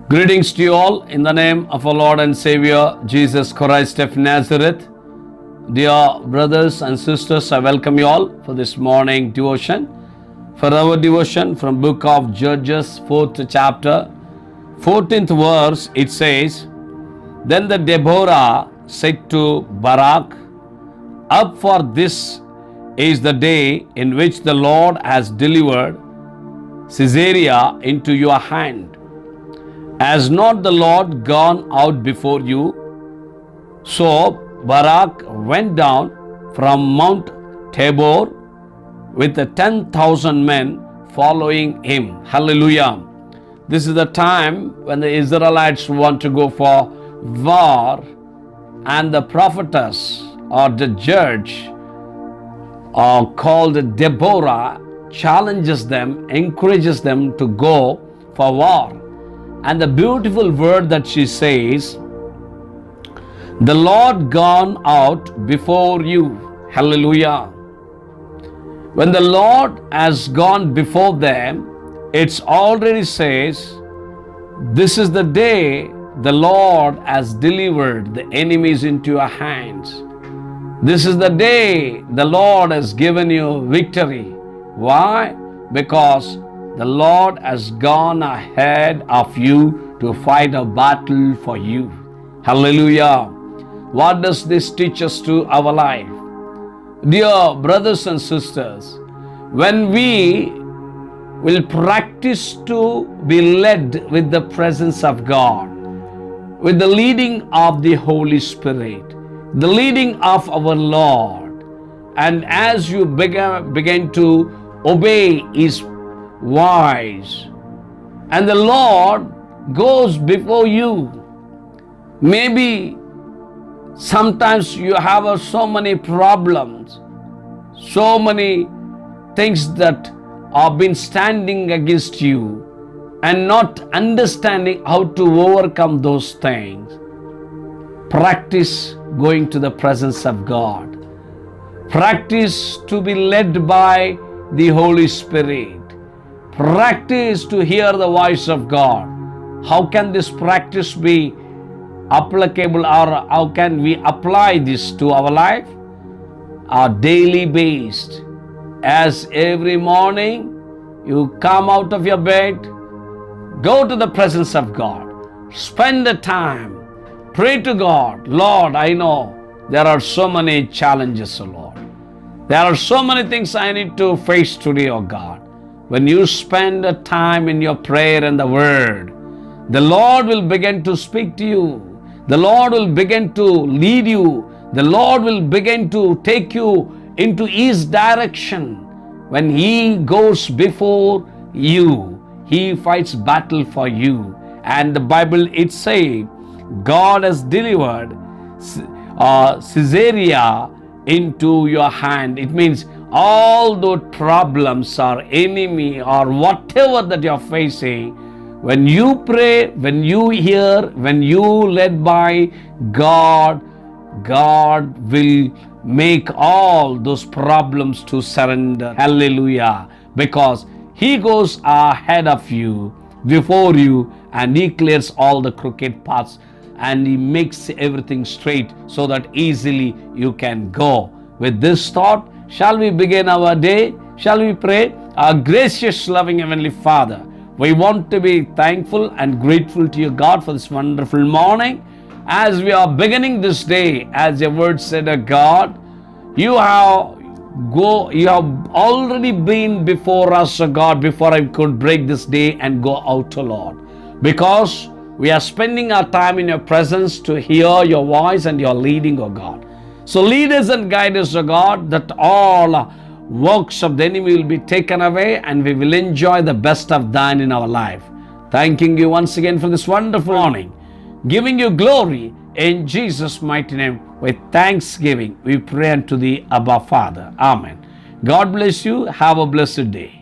Greetings to you all in the name of our Lord and Savior Jesus Christ of Nazareth. Dear brothers and sisters, I welcome you all for this morning devotion. For our devotion from book of Judges, 4th chapter, 14th verse, it says, Then the Deborah said to Barak, Up for this is the day in which the Lord has delivered Caesarea into your hand. Has not the Lord gone out before you? So Barak went down from Mount Tabor with 10,000 men following him. Hallelujah. This is the time when the Israelites want to go for war, and the prophetess or the judge called Deborah challenges them, encourages them to go for war. And the beautiful word that she says, the Lord gone out before you. Hallelujah. When the Lord has gone before them, it's already says, this is the day the Lord has delivered the enemies into your hands. This is the day the Lord has given you victory. Why? Because the Lord has gone ahead of you to fight a battle for you. Hallelujah. What does this teach us to our life? Dear brothers and sisters, when we will practice to be led with the presence of God, with the leading of the Holy Spirit, the leading of our Lord, and as you begin to obey His voice, and the Lord goes before you. Maybe sometimes you have so many problems, so many things that have been standing against you, and not understanding how to overcome those things. Practice going to the presence of God. Practice to be led by the Holy Spirit. Practice to hear the voice of God. How can this practice be applicable, or how can we apply this to our life? Our daily based. As every morning you come out of your bed, go to the presence of God. Spend the time. Pray to God. Lord, I know there are so many challenges, O Lord. There are so many things I need to face today, O God. When you spend the time in your prayer and the word, the Lord will begin to speak to you. The Lord will begin to lead you. The Lord will begin to take you into His direction. When He goes before you, He fights battle for you. And the Bible, it says, God has delivered Caesarea into your hand. It means all those problems or enemy or whatever that you're facing, when you pray, when you hear, when you led by God, God will make all those problems to surrender. Hallelujah. Because He goes ahead of you, before you, and He clears all the crooked paths, and He makes everything straight so that easily you can go. With this thought, shall we begin our day? Shall we pray? Our gracious, loving Heavenly Father, we want to be thankful and grateful to you, God, for this wonderful morning. As we are beginning this day, as your word said, God, you have already been before us, God, before I could break this day and go out, Lord. Because we are spending our time in your presence to hear your voice and your leading, O God. So lead us and guide us, O God, that all works of the enemy will be taken away and we will enjoy the best of thine in our life. Thanking you once again for this wonderful morning, giving you glory in Jesus' mighty name. With thanksgiving, we pray unto thee, Abba Father. Amen. God bless you. Have a blessed day.